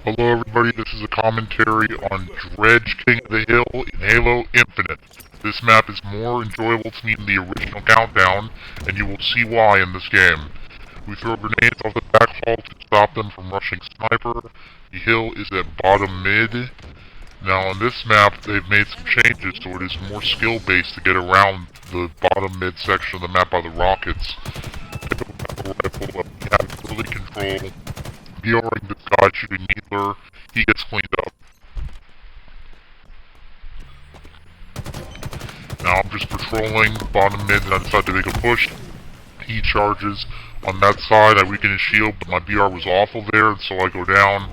Hello everybody, this is a commentary on Dredge King of the Hill in Halo Infinite. This map is more enjoyable to me than the original Countdown, and you will see why in this game. We throw grenades off the back hall to stop them from rushing sniper. The hill is at bottom mid. Now on this map, they've made some changes so it is more skill based to get around the bottom mid section of the map by the rockets. Pick up a battle rifle, we have early control. BRing this guy shooting Needler, he gets cleaned up. Now I'm just patrolling bottom mid and I decide to make a push. He charges on that side, I weaken his shield, but my BR was awful there, and so I go down.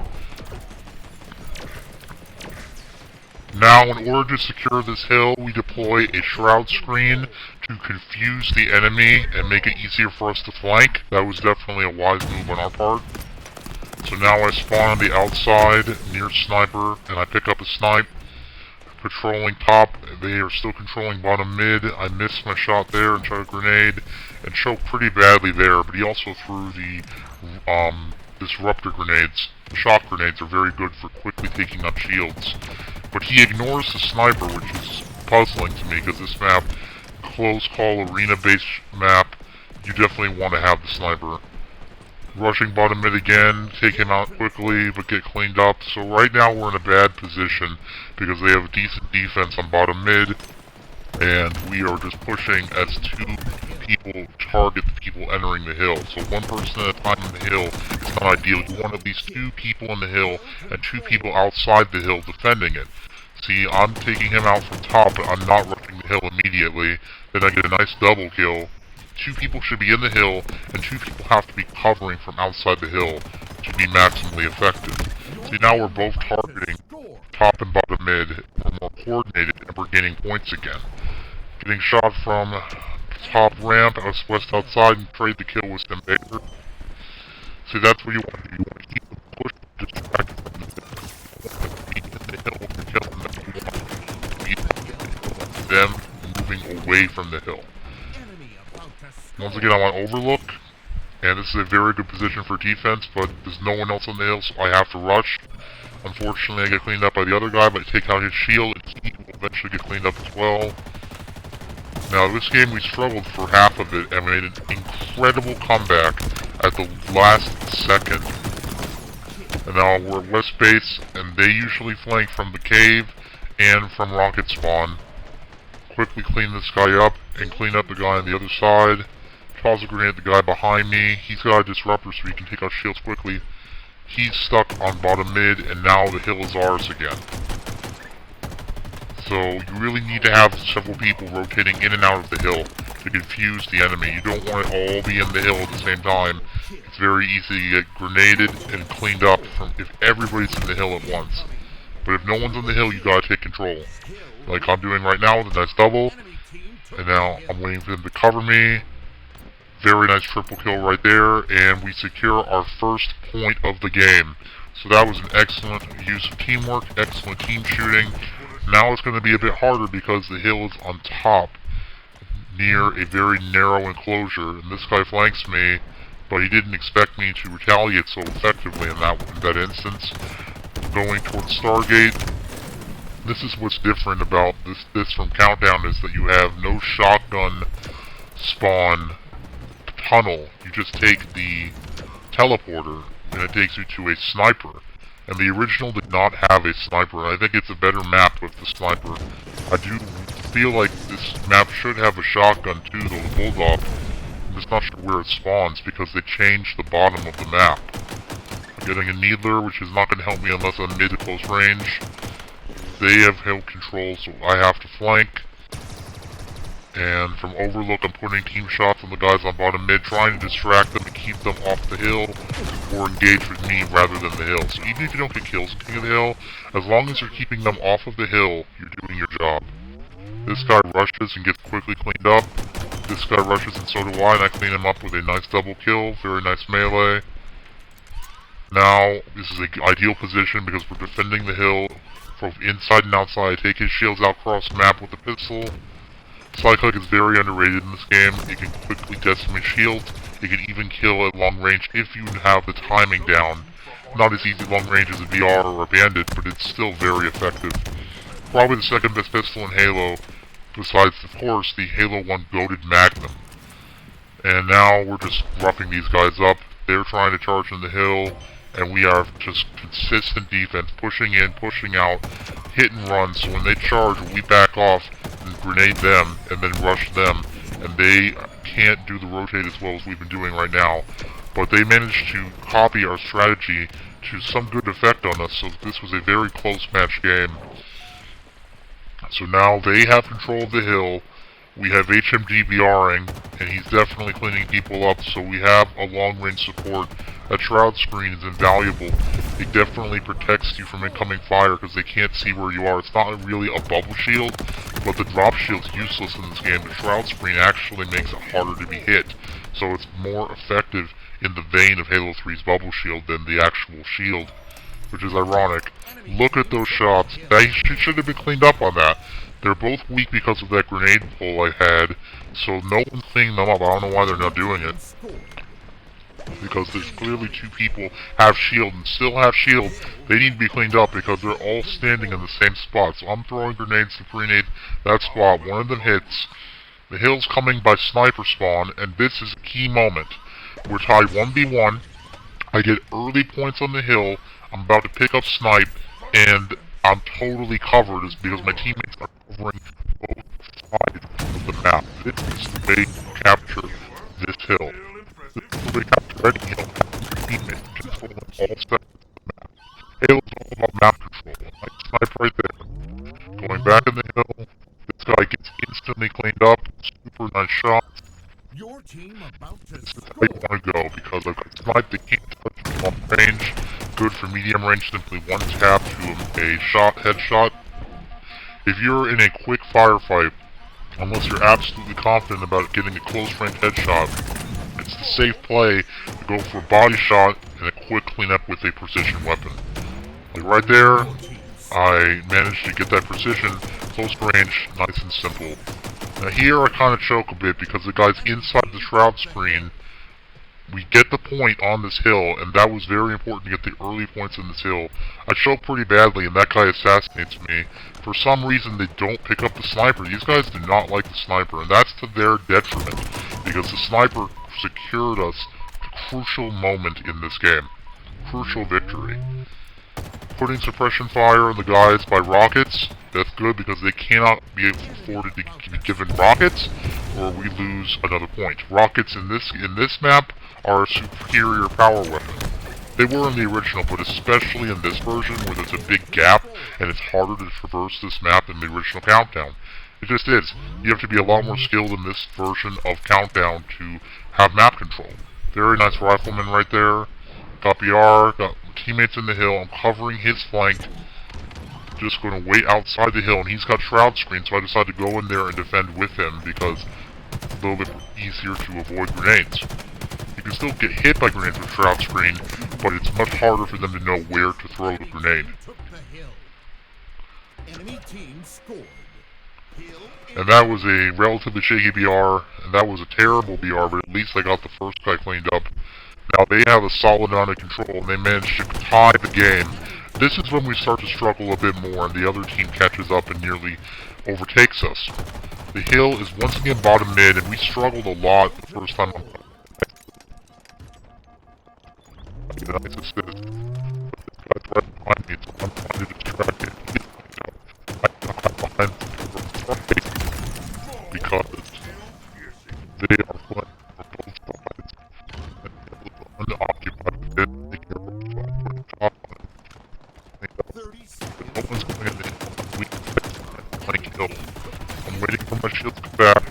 Now in order to secure this hill, we deploy a shroud screen to confuse the enemy and make it easier for us to flank. That was definitely a wise move on our part. So now I spawn on the outside near sniper and I pick up a snipe. Patrolling top, they are still controlling bottom mid. I missed my shot there and tried a grenade and choked pretty badly there, but he also threw the disruptor grenades. Shock grenades are very good for quickly taking out shields. But he ignores the sniper, which is puzzling to me because this map, close call arena based map, you definitely want to have the sniper. Rushing bottom mid again, take him out quickly, but get cleaned up. So right now we're in a bad position because they have a decent defense on bottom mid, and we are just pushing as two people target the people entering the hill. So one person at a time in the hill is not ideal. You want at least two people in the hill and two people outside the hill defending it. See, I'm taking him out from top, but I'm not rushing the hill immediately. Then I get a nice double kill. Two people should be in the hill, and two people have to be covering from outside the hill to be maximally effective. See, now we're both targeting top and bottom mid. We're more coordinated, and we're gaining points again. Getting shot from top ramp, west outside, and trade the kill with some Baker. See, that's what you want to do. You want to keep them pushed, distracted from the hill. Be in the hill when you're killing them. You want to be in the hill, them moving away from the hill. Once again, I'm on overlook, and this is a very good position for defense, but there's no one else on the hill, so I have to rush. Unfortunately, I get cleaned up by the other guy, but I take out his shield, and he will eventually get cleaned up as well. Now, this game, we struggled for half of it, and we made an incredible comeback at the last second. And now we're at west base, and they usually flank from the cave and from rocket spawn. Quickly clean this guy up, and clean up the guy on the other side. Toss a grenade at the guy behind me. He's got a disruptor so he can take out shields quickly. He's stuck on bottom mid, and now the hill is ours again. So you really need to have several people rotating in and out of the hill to confuse the enemy. You don't want it all be in the hill at the same time. It's very easy to get grenaded and cleaned up from if everybody's in the hill at once. But if no one's on the hill, you gotta take control. Like I'm doing right now with a nice double. And now I'm waiting for them to cover me. Very nice triple kill right there, and we secure our first point of the game. So that was an excellent use of teamwork, excellent team shooting. Now it's going to be a bit harder because the hill is on top, near a very narrow enclosure, and this guy flanks me, but he didn't expect me to retaliate so effectively in that instance. Going towards Stargate. This is what's different about this from Countdown, is that you have no shotgun spawn tunnel. You just take the teleporter and it takes you to a sniper. And the original did not have a sniper, and I think it's a better map with the sniper. I do feel like this map should have a shotgun too, though, the Bulldog. I'm just not sure where it spawns because they changed the bottom of the map. I'm getting a Needler, which is not going to help me unless I'm mid to close range. They have hill control, so I have to flank. And from overlook, I'm putting team shots on the guys on bottom mid, trying to distract them and keep them off the hill, or engage with me rather than the hill. So even if you don't get kills in King of the Hill, as long as you're keeping them off of the hill, you're doing your job. This guy rushes and gets quickly cleaned up. This guy rushes and so do I, and I clean him up with a nice double kill, very nice melee. Now, this is an ideal position because we're defending the hill from inside and outside. I take his shields out across the map with the pistol. Cyclic is very underrated in this game. It can quickly decimate shields. It can even kill at long range if you have the timing down Not as easy long range as a VR or a Bandit, but it's still very effective. Probably the second best pistol in Halo, besides, of course, the Halo 1 goated Magnum. And now we're just roughing these guys up. They're trying to charge in the hill, and we are just consistent defense, pushing in, pushing out, hit and run. So when they charge, we back off and grenade them, and then rush them. And they can't do the rotate as well as we've been doing right now. But they managed to copy our strategy to some good effect on us, so this was a very close match game. So now they have control of the hill. We have HMD BRing, and he's definitely cleaning people up, so we have a long-range support. That shroud screen is invaluable. It definitely protects you from incoming fire because they can't see where you are. It's not really a bubble shield, but the drop shield's useless in this game. The shroud screen actually makes it harder to be hit, so it's more effective in the vein of Halo 3's bubble shield than the actual shield, which is ironic. Look at those shots. They should have been cleaned up on that. They're both weak because of that grenade pull I had, so no one's cleaning them up. I don't know why they're not doing it. Because there's clearly two people have shield and still have shield. They need to be cleaned up because they're all standing in the same spot. So I'm throwing grenades to grenade that spot. One of them hits. The hill's coming by sniper spawn, and this is a key moment. We're tied 1v1. I get early points on the hill. I'm about to pick up snipe, and I'm totally covered because my teammates are covering both sides of the map. This is the way to capture this hill. This is the way to capture any hill. Your teammates controlling all sections of the map. Halo's all about map control. I snipe right there. Going back in the hill. This guy gets instantly cleaned up. Super nice shot. Your team about to This is how you want to go because I've got snipe that can't touch me long range. Good for medium range, simply one tap to a headshot. If you're in a quick firefight, unless you're absolutely confident about getting a close range headshot, it's the safe play to go for a body shot and a quick cleanup with a precision weapon. Like right there, I managed to get that precision, close range, nice and simple. Now here I kind of choke a bit because the guy's inside the shroud screen. We get the point on this hill, and that was very important to get the early points in this hill. I choke pretty badly, and that guy assassinates me. For some reason, they don't pick up the sniper. These guys do not like the sniper, and that's to their detriment, because the sniper secured us a crucial moment in this game. Crucial victory. Putting suppression fire on the guys by rockets, that's good because they cannot be afforded to be given rockets, or we lose another point. Rockets in this map are a superior power weapon. They were in the original, but especially in this version where there's a big gap and it's harder to traverse this map than the original Countdown. It just is. You have to be a lot more skilled in this version of Countdown to have map control. Very nice rifleman right there. Got BR, got teammates in the hill. I'm covering his flank. Just going to wait outside the hill, and he's got shroud screen, so I decided to go in there and defend with him because it's a little bit easier to avoid grenades. You can still get hit by grenades with shroud screen, but it's much harder for them to know where to throw the grenade. And that was a relatively shaky BR, and that was a terrible BR, but at least I got the first guy cleaned up. Now they have a solid amount of control, and they managed to tie the game. This is when we start to struggle a bit more, and the other team catches up and nearly overtakes us. The hill is once again bottom mid, and we struggled a lot the first time. Nice assist. But this guy's right behind me, so I'm trying to distract him. I got behind him because they are playing for both sides. And unoccupied bit, they can put a top on it. But no one's going in the weak flank hill. I'm waiting for my shield to come back.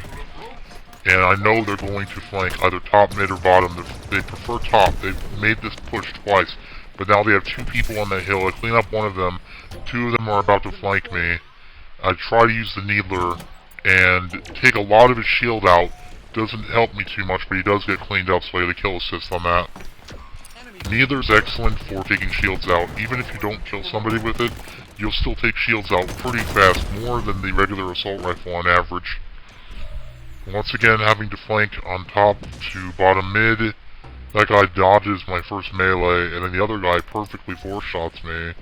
And I know they're going to flank either top, mid, or bottom. They prefer top. They've made this push twice. But now they have two people on the hill. I clean up one of them. Two of them are about to flank me. I try to use the Needler and take a lot of his shield out. Doesn't help me too much, but he does get cleaned up, so I get a kill assist on that. Needler's excellent for taking shields out. Even if you don't kill somebody with it, you'll still take shields out pretty fast, more than the regular assault rifle on average. Once again, having to flank on top to bottom mid. That guy dodges my first melee, and then the other guy perfectly four-shots me.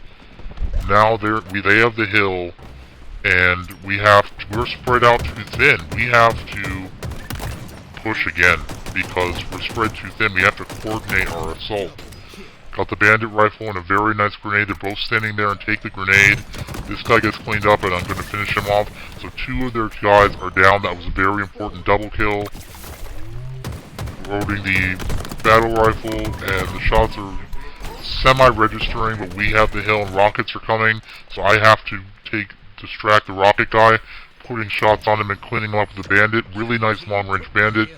Now they have the hill, and we're spread out too thin. We have to push again, because we're spread too thin. We have to coordinate our assault. Got the bandit rifle and a very nice grenade. They're both standing there and take the grenade. This guy gets cleaned up and I'm going to finish him off. So 2 of their guys are down. That was a very important double kill. Loading the battle rifle and the shots are semi-registering, but we have the hill and rockets are coming. So I have to distract the rocket guy, putting shots on him and cleaning him up with the bandit. Really nice long-range bandit.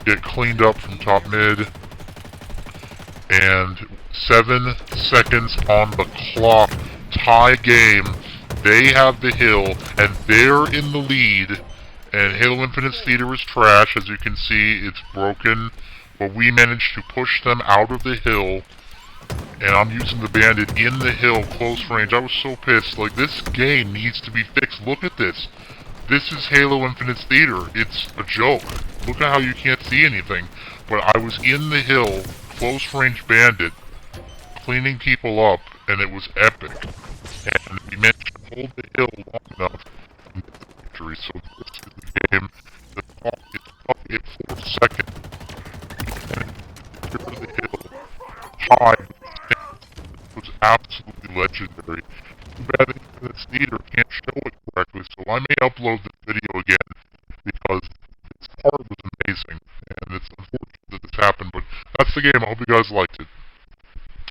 Get cleaned up from top mid. And 7 seconds on the clock. Tie game. They have the hill, and they're in the lead. And Halo Infinite's theater is trash. As you can see, it's broken. But we managed to push them out of the hill. And I'm using the bandit in the hill, close range. I was so pissed. Like, this game needs to be fixed. Look at this. This is Halo Infinite's theater. It's a joke. Look at how you can't see anything. But I was in the hill, close range bandit, cleaning people up, and it was epic. And we managed to hold the hill long enough to get the victory. So this is the game. The clock is up at 4 seconds. We managed to clear the hill high. It was absolutely legendary. Too bad the Infinite Theater can't show it correctly, so I may upload this video again, because this part was amazing, and it's unfortunate that this happened, but that's the game. I hope you guys liked it.